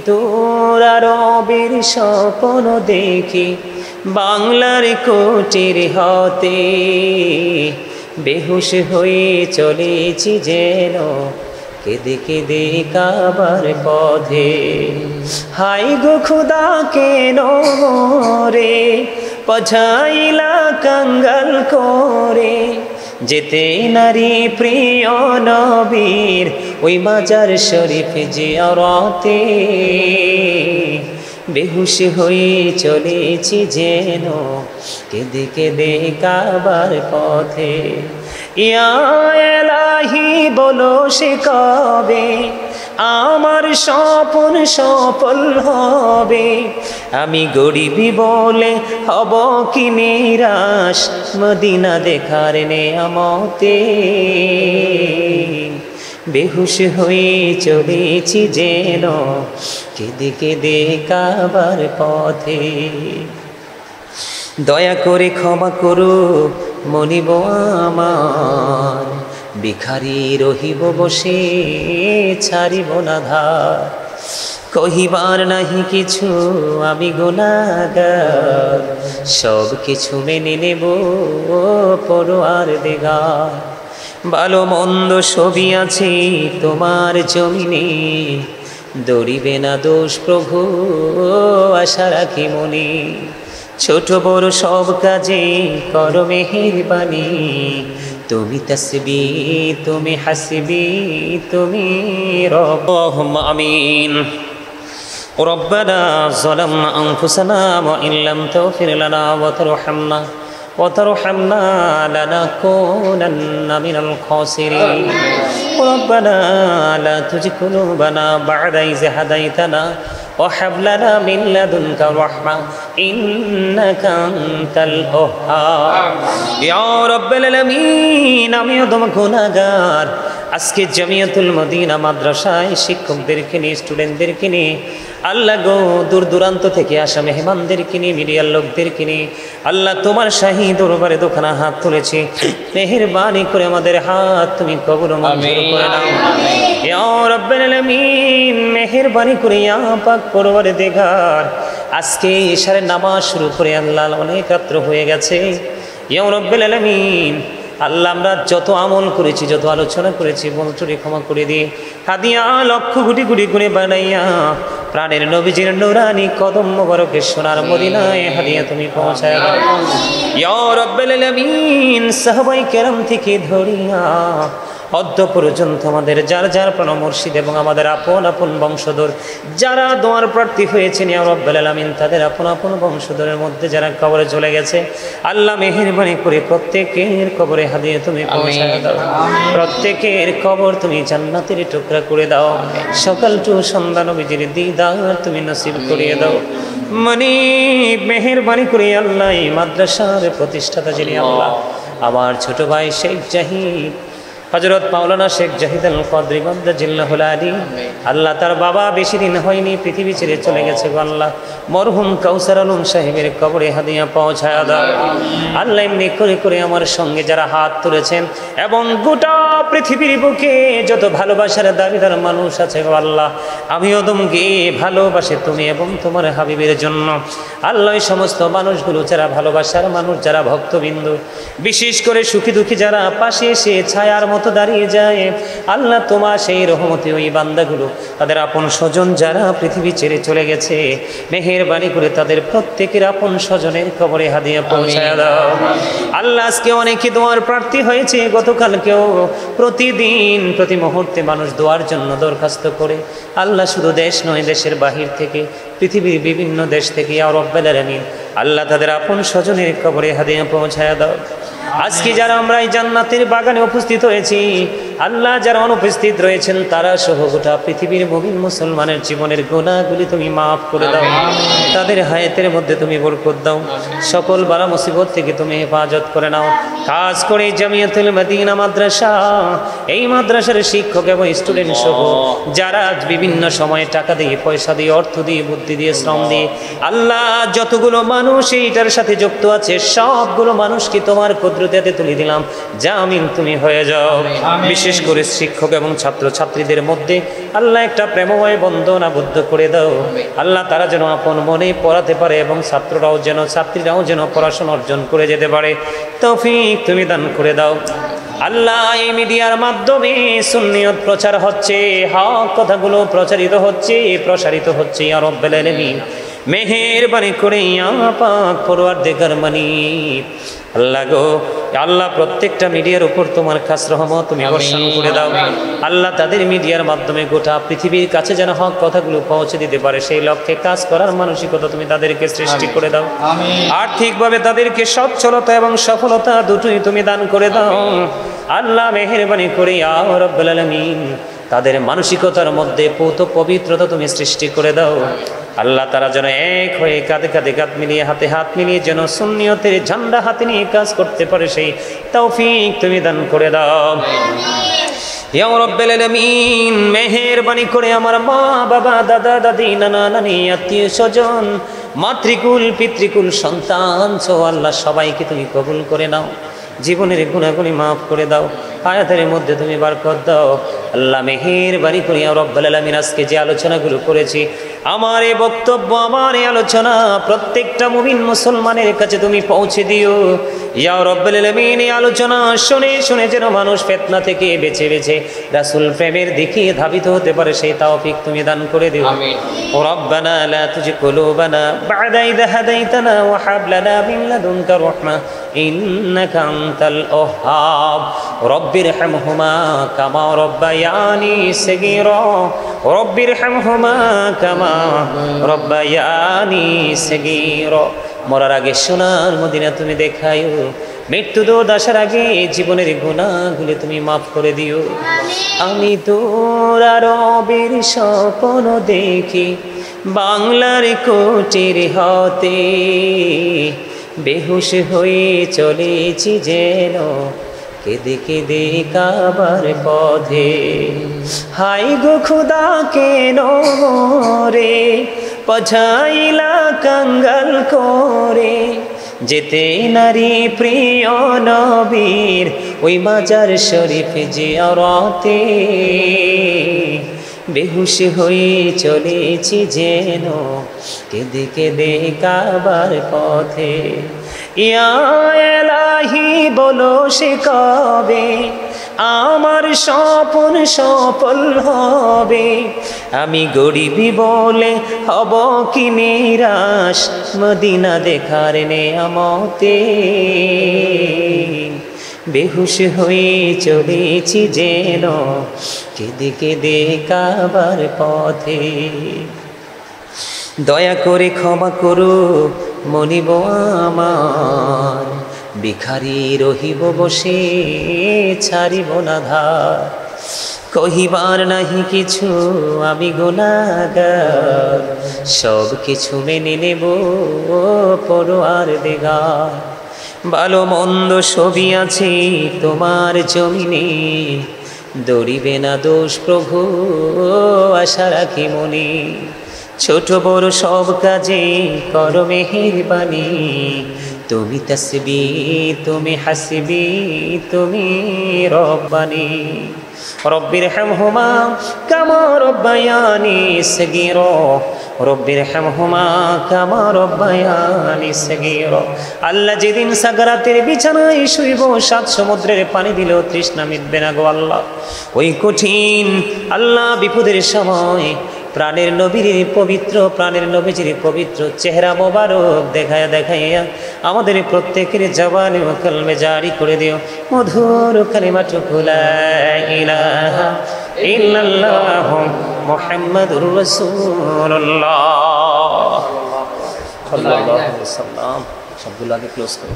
তোরা রবের স্বপ্ন দেখি বাংলার কোটির হতে বেহুশ হয়ে চলেছি যেন কেঁদে কেঁদে কাবার পথে। হাই গো খুদা কেন রে পছাইলা কাঙ্গাল করে, যেতে নারী প্রিয় নবীর ওই মাজার শরীফ জিয়ারতে। বেহুশ হয়ে চলেছি যেন কেঁদে কেঁদে কাবার পথে। ইয়া এলাহি বলো সে কবে আমার স্বপ্ন সফল হবে, আমি গরিবি বলে হব কি নিরাশ মদিনা দেখার নেয়ামতে। বেহুশ হয়ে চলেছি যেন কেঁদে কেঁদে কাবার পথে। দয়া করে ক্ষমা করো মনিব আমার, ভিখারি রহিব বসে ছাড়িব না ধার। কহিবার নাহি কিছু আমি গুনাহগার, সব কিছু মেনে নেব পরোয়ার দিগার। ভালো মন্দ সবই আছে তোমার জমিনে, দরিবে না দোষ প্রভু আশা রাখি মনে। ছোট বড় সব কাজে করো মেহেরবানি, তুমি তসবি তুমি হাসবি তুমি রব। আমিন। ربنا ظلمنا أنفسنا وإن لم تغفر لنا وترحمنا لنكونن من الخاسرين. ربنا لا تزغ قلوبنا بعد إذ هديتنا وهب لنا من لدنك رحمة إنك أنت الوهاب. يا رب العالمين আমি অদম গুনাহগার। আজকে জামিয়াতুল মদিনা মাদ্রাসায় শিক্ষকদেরকে নিয়ে স্টুডেন্টদেরকে নিয়ে আল্লাহ গো দূর দূরান্ত থেকে আসা মেহমানদেরকে নিয়ে মিডিয়ার লোকদেরকে নিয়ে আল্লাহ তোমার শাহী দরবারে দোখানা হাত তুলেছি। মেহেরবানি করে আমাদের হাত তুমি কবুল মঞ্জুর করে নাও ইয়া রাব্বাল আলামিন। মেহেরবানি করে ইয়া পাক পরওয়ারদিগার, আজকে ইশারের নামাজ শুরু করে আল্লাহ অনেক রাত্র হয়ে গেছে। ইয়া রাব্বাল আলামিন আল্লাহ আমরা যত আমল করেছি যত আলোচনা করেছি বলটুরি ক্ষমা করে দিয়ে হাদিয়া লক্ষ কোটি কোটি গুণে বানাইয়া প্রাণের নবীজির নুরানি কদম মোবারকের সোনার মদিনায় হাদিয়া তুমি পৌঁছায় দাও ইয়া রাব্বাল আলামিন। সাহাবায়ে কেরাম থেকে ধরিয়া অদ্য পর্যন্ত আমাদের যার যার প্রাণ মুর্শিদ এবং আমাদের আপন আপন বংশধর যারা দোয়ার প্রার্থী হয়েছেন ইয়া রাব্বাল আলামিন, তাদের আপন আপন বংশধরের মধ্যে যারা কবরে চলে গেছে আল্লাহ মেহেরবানি করে প্রত্যেকের কবরে হাদিয়া তুমি পৌঁছায় দাও, প্রত্যেকের কবর তুমি জান্নাতের টুকরা করে দাও, সকাল টু সন্ধ্যা নবীজির দিদার তুমি নসিব করিয়ে দাও। মানে মেহেরবানি করে আল্লাহ এই মাদ্রাসার প্রতিষ্ঠাতা যিনি আল্লাহ আমার ছোট ভাই শেখ জাহিদ হযরত মাওলানা শেখ জাহিদ আল কদরি গদ্দাজিল্লাহুল আলী, আল্লাহ তার বাবা বেশি দিন হয়নি পৃথিবী ছেড়ে চলে গেছে। আল্লাহ মরহুম কাউসার আলম সাহেবের কবরে হাদিয়া পৌঁছায় দাও আল্লাহ। এমনি করে করে আমার সঙ্গে যারা হাত তুলেছেন এবং গোটা পৃথিবীর বুকে যত ভালোবাসার দাবিদার মানুষ আছে আল্লাহ, আমি ওদমকে ভালোবাসে তুমি এবং তোমার হাবিবের জন্য আল্লাহ। এই সমস্ত মানুষগুলো যারা ভালোবাসার মানুষ, যারা ভক্তবিন্দু, বিশেষ করে সুখী দুঃখী যারা পাশে এসে ছায়ার মতো দাঁড়িয়ে যায় আল্লাহ, তোমার সেই রহমতে ওই বান্দাগুলো তাদের আপন স্বজন যারা পৃথিবী ছেড়ে চলে গেছে মেহেরবানি করে তাদের প্রত্যেকের আপন স্বজনের কবরে হাদিয়া পৌঁছায় দাও আল্লাহ। আজকে অনেকে দোয়ার প্রার্থী হয়েছে, গতকালকেও প্রতিদিন প্রতি মুহূর্তে মানুষ দোয়ার জন্য দরখাস্ত করে আল্লাহ, শুধু দেশ নয় দেশের বাহির থেকে পৃথিবীর বিভিন্ন দেশ থেকে ইয়া রাব্বাল আলামিন আল্লাহ তাদের আপন স্বজনের কবরে হাদিয়া পৌঁছায় দাও। আজকে যারা আমরা এই জান্নাতের বাগানে উপস্থিত হয়েছি আল্লাহ, যারা অনুপস্থিত রয়েছেন তারা সহ গোটা পৃথিবীর মুমিন মুসলমানের জীবনের গুনাহগুলি তুমি মাফ করে দাও, তাদের হায়াতের মধ্যে তুমি বরকত দাও, সকল বালা মুসিবত থেকে তুমি হেফাজত করে নাও। কাজ করে জামিয়াতুল মদিনা মাদ্রাসা, এই মাদ্রাসার শিক্ষক এবং স্টুডেন্ট সহ যারা বিভিন্ন সময়ে টাকা দিয়ে, পয়সা দিয়ে, অর্থ দিয়ে, বুদ্ধি দিয়ে, শ্রম দিয়ে, আল্লাহ যতগুলো মানুষ এইটার সাথে যুক্ত আছে সবগুলো মানুষকে তোমার কুদরতে তুলে দিলাম, জামিন তুমি হয়ে যাও। বিশেষ করে শিক্ষক এবং ছাত্র ছাত্রীদের মধ্যে আল্লাহ একটা প্রেমময় বন্ধন আবদ্ধ করে দাও। আল্লাহ তারা যেন আপন মনে পড়াতে পারে এবং ছাত্ররাও যেন, ছাত্রীরাও যেন পড়াশোনা অর্জন করে যেতে পারে, তৌফিক তুমি দান করে দাও। আল্লাহ এই মিডিয়ার মাধ্যমে সুন্নিয়ত প্রচার হচ্ছে, হক কথাগুলো প্রচারিত হচ্ছে, প্রসারিত হচ্ছে। ইয়া রাব্বাল আলামিন মেহেরবানি করে ইয়া পাক পরওয়ারদিগার মানিব, আল্লাহ গো আল্লাহ প্রত্যেকটা মিডিয়ার উপর তোমার খাস রহমত তুমি বর্ষণ করে দাও। আল্লাহ তাদের মিডিয়ার মাধ্যমে গোটা পৃথিবীর কাছে যেন হক কথাগুলো পৌঁছে দিতে পারে, সেই লক্ষ্যে কাজ করার মানসিকতা তুমি তাদেরকে সৃষ্টি করে দাও। আর্থিকভাবে তাদেরকে সচ্ছলতা এবং সফলতা দুটোই তুমি দান করে দাও। আল্লাহ মেহেরবানি করে ইয়া রাব্বাল আলামিন তাদের মানসিকতার মধ্যে পৌত পবিত্রতা তুমি সৃষ্টি করে দাও। আল্লাহ তারা যেন এক হয়ে কাঁধে কাঁধে কাঁধ মিলিয়ে, হাতে হাত মিলিয়ে যেন সুন্নিয়তের ঝান্ডা হাতে নিয়ে কাজ করতে পারে, সেই তৌফিক তুমি দান করে দাও। ইয়া রাব্বাল আলামিন মেহেরবানি করে আমার মা বাবা, দাদা দাদি, নানা নানি, আত্মীয় স্বজন, মাতৃকুল পিতৃকুল, সন্তান সহ আল্লাহ সবাইকে তুমি কবুল করে নাও। জীবনের গুনাহগুলি মাফ করে দাও, হায়াতের মধ্যে তুমি বরকত দাও। আল্লাহ মেহেরবানি করে ইয়া রাব্বাল আলামিন আজকে যে আলোচনাগুলো করেছি, আমার এই বক্তব্য, আমার এই আলোচনা প্রত্যেকটা মুমিন মুসলমানের কাছে তুমি পৌঁছে দিও। ইয়া রাব্বাল আলামিন এই আলোচনা শুনে শুনে যেন মানুষ ফিতনা থেকে বেঁচে বেঁচে রাসূল প্রেমের দিকে ধাবিত হতে পারে, সেই তৌফিক তুমি দান করে দিও। আমিন। রব্বানা লা তুজিগ কুলুবানা বা'দা ইয হাদাইতানা ওয়া হাব লানা মিন লাদুনকা রাহমা ইন্নাকা আনতাল ওয়াহ্হাব রব্বিরহামহুমা কামা রব্বায়ানি সগীরা রব্বিরহামহুমা কামা রব্বায়ানি সগীরা। মরার আগে সোনার মদিনা তুমি দেখাইও, মৃত্যু দূর আসার আগে জীবনের গুনাহগুলি তুমি মাফ করে দিও। আমি তোর রবের স্বপ্ন দেখি বাংলার কোটির হতে, বেহুশ হয়ে চলেছি যেন কেঁদে কেঁদে কাবার পথে। হাই গো খোদা কেন রে পছাইলা কাঙ্গাল করে, যেতে নারী প্রিয় নবীর ওই মাজার শরীফ জিয়ারতে। বেহুশ হয়ে চলেছি যেন কেঁদে কেঁদে কাবার পথে। ইয়া এলাহি বলো সে কবে আমার স্বপ্ন সফল হবে, আমি গরিবি বলে হব কি নিরাশ মদিনা দেখার নেয়ামতে। বেহুশ হয়ে চলেছি যেন কেঁদে কেঁদে কাবার পথে। দয়া করে ক্ষমা করো মনিব আমার, ভিখারি রহিব বসে ছাড়িব না ধার। কহিবার নাহি কিছু আমি গুনাহগার, সব কিছু মেনে নেব পরওয়ারদিগার। ভালো মন্দ সবই আছে তোমার জমিনে, দরিবে না দোষ প্রভু আশা রাখি মনে। ছোট বড় সব কাজে করো মেহেরবানি, তুমি তাসবি তুমি হাসবি তুমি রব্বানি। রব্বিরহামহুমা কামা রব্বায়ানি সগীরা রব্বিরহামহুমা কামা রব্বায়ানি সগীরা। আল্লাহ যেদিন সাগরাতের বিছানায় শুইব, সাত সমুদ্রের পানি দিলেও তৃষ্ণা মিটবে না গো আল্লাহ। ওই কঠিন আল্লাহ বিপদের সময় প্রাণের নবীর পবিত্র, প্রাণের নবীজির পবিত্র চেহারা মোবারক দেখায়া দেখাইয়া আমাদের প্রত্যেকের জবানে ও কলমে জারি করে দিও মধুর কালিমাটুকু লা ইলাহা ইল্লাল্লাহ মুহাম্মাদুর রাসূলুল্লাহ সাল্লাল্লাহু আলাইহি ওয়াসাল্লাম। সবগুলো আগে ক্লোজ করো।